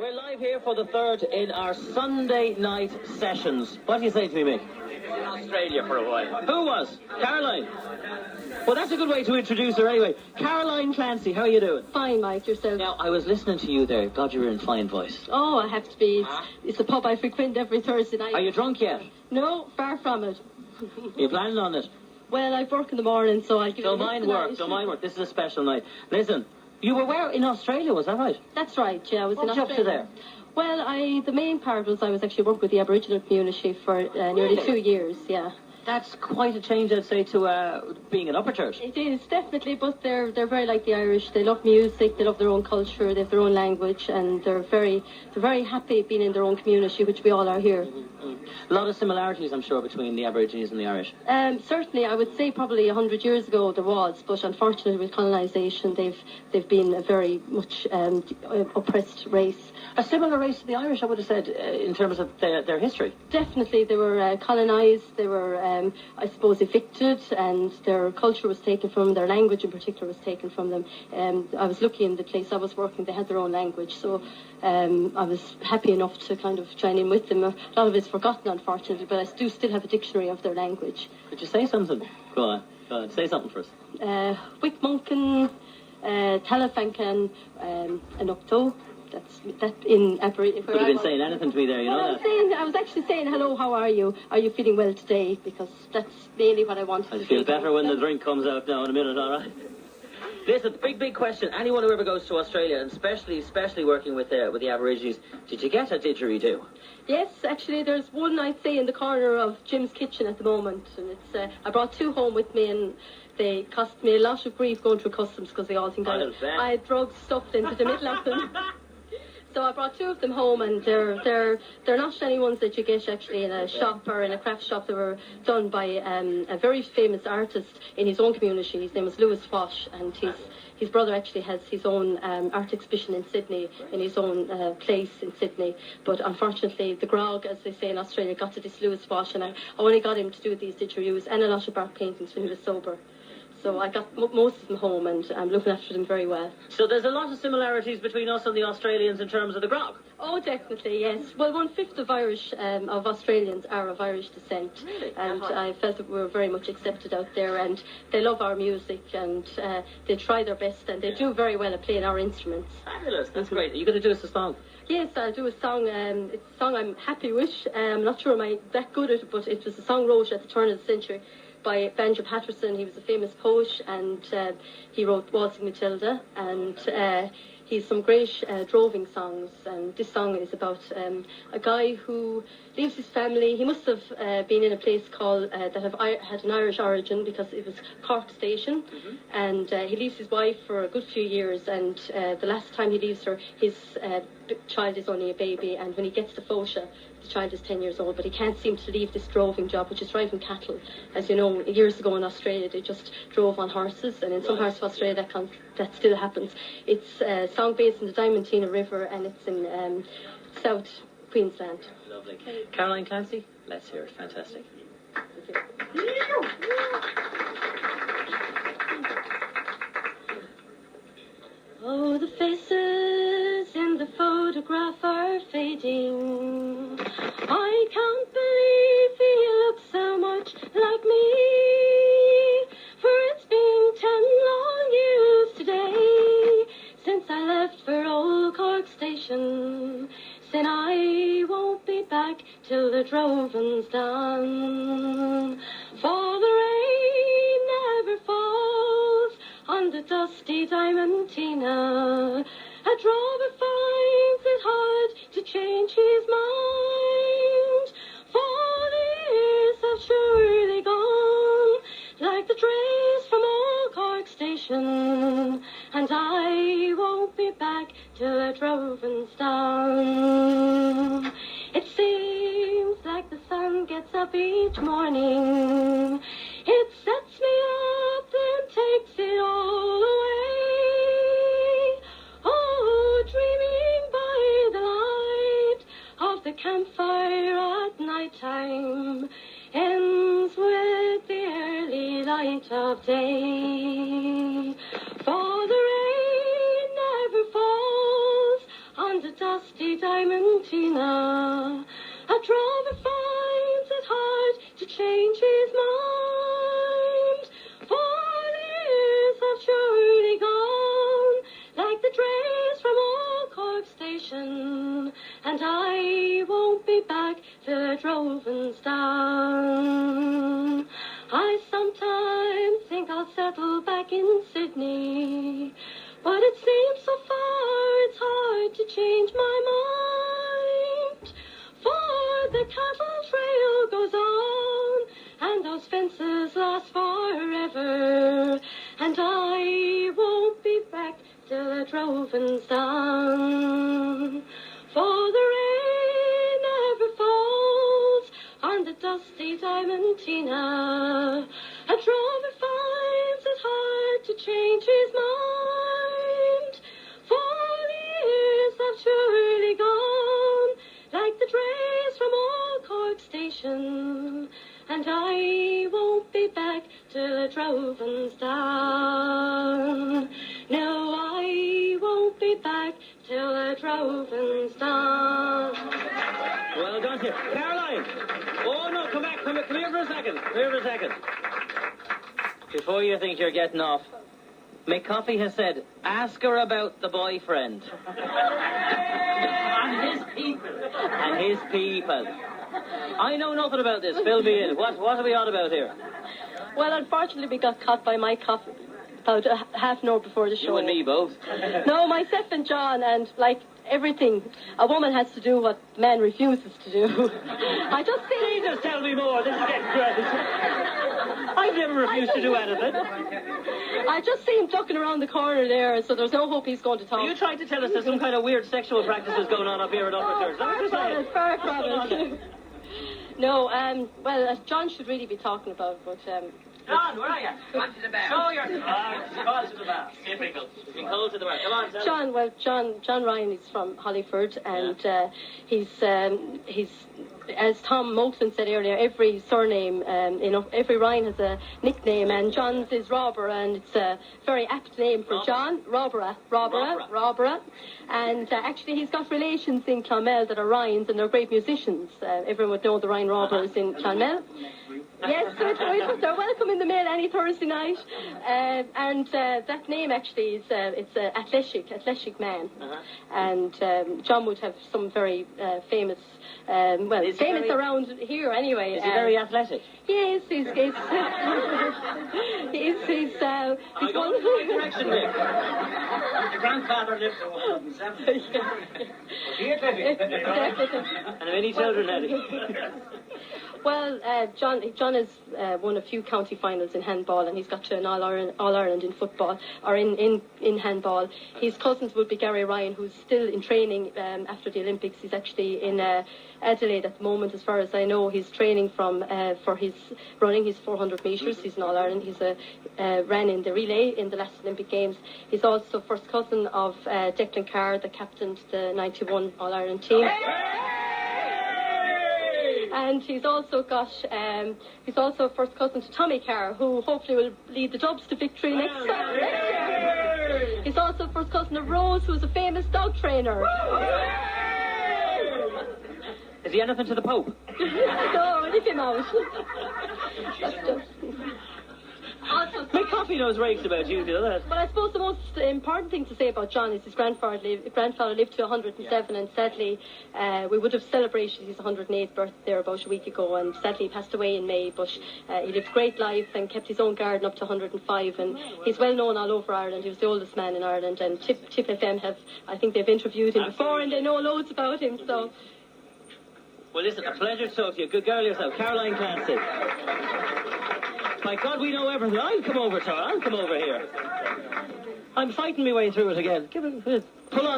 We're live here for the third in our Sunday night sessions. What do you say to me, Mick? In Australia for a while. Who was? Caroline? Well, that's a good way to introduce her anyway. Caroline Clancy, how are you doing? Fine, Mike, yourself? Now, I was listening to you there. God, you were in fine voice. Oh, I have to be. It's a pub I frequent every Thursday night. Are you drunk yet? No, far from it. Are you planning on it? Well, I work in the morning, so I'll give Don't mind work, don't mind work. This is a special night. Listen, you were where? In Australia, was that right? That's right, yeah. I was What in did you up to Australia. there? Well, the main part was I was actually working with the Aboriginal community for nearly 2 years, yeah. That's quite a change, I'd say, to being an upper church. It is, definitely, but they're very like the Irish. They love music, they love their own culture, they have their own language, and they're very happy being in their own community, which we all are here. A lot of similarities, I'm sure, between the Aborigines and the Irish. Certainly, I would say probably 100 years ago there was, but unfortunately with colonisation, they've been a very much oppressed race. A similar race to the Irish, I would have said, in terms of their history. Definitely, they were colonised, they were, I suppose, evicted, and their culture was taken from them, their language in particular was taken from them. I was lucky in the place I was working, they had their own language, so I was happy enough to kind of join in with them. A lot of it's forgotten, unfortunately, but I do still have a dictionary of their language. Could you say something? Go on, say something for us. Wickmunkin, Talafankan, and Octo. That in Aboriginal. Could have been saying anything to me there, you know that? I was actually saying, hello, how are you? Are you feeling well today? Because that's mainly what I wanted to do. I feel better when the drink comes out now in a minute, all right? Listen, big question. Anyone who ever goes to Australia, and especially working with the Aborigines, did you get a didgeridoo? Yes, actually, there's one, I'd say, in the corner of Jim's kitchen at the moment. And it's I brought two home with me, and they cost me a lot of grief going through customs because they all think I had drugs stuffed into the middle of them. So I brought two of them home, and they're not any ones that you get actually in a shop or in a craft shop. They were done by a very famous artist in his own community. His name is Lewis Fosh, and his brother actually has his own art exhibition in Sydney, in his own place in Sydney. But unfortunately, the grog, as they say in Australia, got to this Lewis Fosh, and I only got him to do these didgeridoos and a lot of bark paintings when he was sober. So I got most of them home, and I'm looking after them very well. So there's a lot of similarities between us and the Australians in terms of the grog? Oh, definitely, yes. Well, 1/5 of Australians are of Irish descent. Really? And I felt that we were very much accepted out there, and they love our music, and they try their best, and they do very well at playing our instruments. Fabulous, that's great. Are you going to do us a song? Yes, I'll do a song. It's a song I'm happy with. I'm not sure I'm that good at it, but it was a song wrote at the turn of the century by Banjo Patterson. He was a famous poet, and he wrote Waltzing Matilda, and he's some great droving songs. And this song is about a guy who leaves his family. He must have been in a place called had an Irish origin, because it was Cork Station. Mm-hmm. And he leaves his wife for a good few years, and the last time he leaves her, his child is only a baby, and when he gets to Fosha, the child is 10 years old, but he can't seem to leave this droving job, which is driving cattle. As you know, years ago in Australia, they just drove on horses, and in some parts of Australia that still happens. It's a song based in the Diamantina River, and it's in South Queensland. Lovely. Caroline Clancy, let's hear it. Fantastic. Thank you. Oh, the faces in the photograph are fading. I can't believe he looks so much like me. For it's been 10 long years today since I left for old Cork Station. Then I won't be back till the droving's done. For the rain never falls on the dusty Diamantina. A drover finds it hard to change his mind. For the years have surely gone like the drays from old Cork Station, and I won't be back till the droving's done. It seems like the sun gets up each morning. It sets me up and takes it all away. Oh, dreaming by the light of the campfire at night time ends with the early light of day. For the rain never falls on the dusty Diamantina. A drover finds it hard to change his mind. 4 years have surely gone, like the drays from Old Cork Station, and I won't be back till Droven's down. I sometimes think I'll settle back in Sydney, but it seems so far it's hard to change my mind. For the cattle trail goes on, and those fences last forever, and I won't be back till Droven's down. For the rain never falls on the dusty Diamantina. A drover finds it hard to change his mind. 4 years have surely gone, like the drays from Old Cork Station, and I won't be back till Droven's down. No, I won't be back till Droven's down. Well done here. Caroline! Oh, no, come back. Come here for a second. Come here for a second. Before you think you're getting off, McCoffey has said, ask her about the boyfriend. And his people. And his people. I know nothing about this. Fill me in. What are we on about here? Well, unfortunately, we got caught by my coffee about half an hour before the show. You and me both. No, myself and John, and like everything, a woman has to do what man refuses to do. I just think... Jesus, tell me more. This is getting crazy. I've never refused to do anything. I just see him ducking around the corner there, so there's no hope he's going to talk. Are you trying to tell us there's some kind of weird sexual practices going on up here at Upper Church? Far from it. No, well, John should really be talking about it, but... John, where are you? Come on to the bar. Show your... Call to the bar. Typical. You've been called to the bar. Come on, John Ryan is from Hollyford, and he's as Tom Moulton said earlier, every surname, every Ryan has a nickname, and John's is Robber, and it's a very apt name for John. Robera. And actually he's got relations in Clonmel that are Ryans, and they're great musicians. Everyone would know the Ryan Robbers in Clonmel. Yes, they're welcome in the mail any Thursday night. And that name actually is it's an athletic man. And John would have some very famous, famous around here anyway. Is he very athletic? Yes, he's I go in the right direction, Nick. Your grandfather lived to 107. And how many children had he? Well, John has won a few county finals in handball, and he's got to an All-Ireland in football, or in handball. His cousins would be Gary Ryan, who's still in training after the Olympics. He's actually in Adelaide at the moment, as far as I know. He's training for his running his 400 metres. He's an All-Ireland. He's ran in the relay in the last Olympic Games. He's also first cousin of Declan Carr, the captain to the 91 All-Ireland team. And he's also first cousin to Tommy Carr, who hopefully will lead the Dubs to victory next year. He's also first cousin of Rose, who's a famous dog trainer. Is he anything to the Pope? No, leave him out. McCoffey knows rakes about you, do that? But I suppose the most important thing to say about John is his grandfather lived to 107, and sadly we would have celebrated his 108th birthday about a week ago, and sadly he passed away in May, but he lived a great life and kept his own garden up to 105, and he's well known all over Ireland. He was the oldest man in Ireland, and Tipp FM I think they've interviewed him before, and they know loads about him, so... Well, listen, a pleasure to talk to you. Good girl yourself. Caroline Clancy. My God, we know everything. I'll come over to her. I'll come over here. I'm fighting my way through it again. Pull on.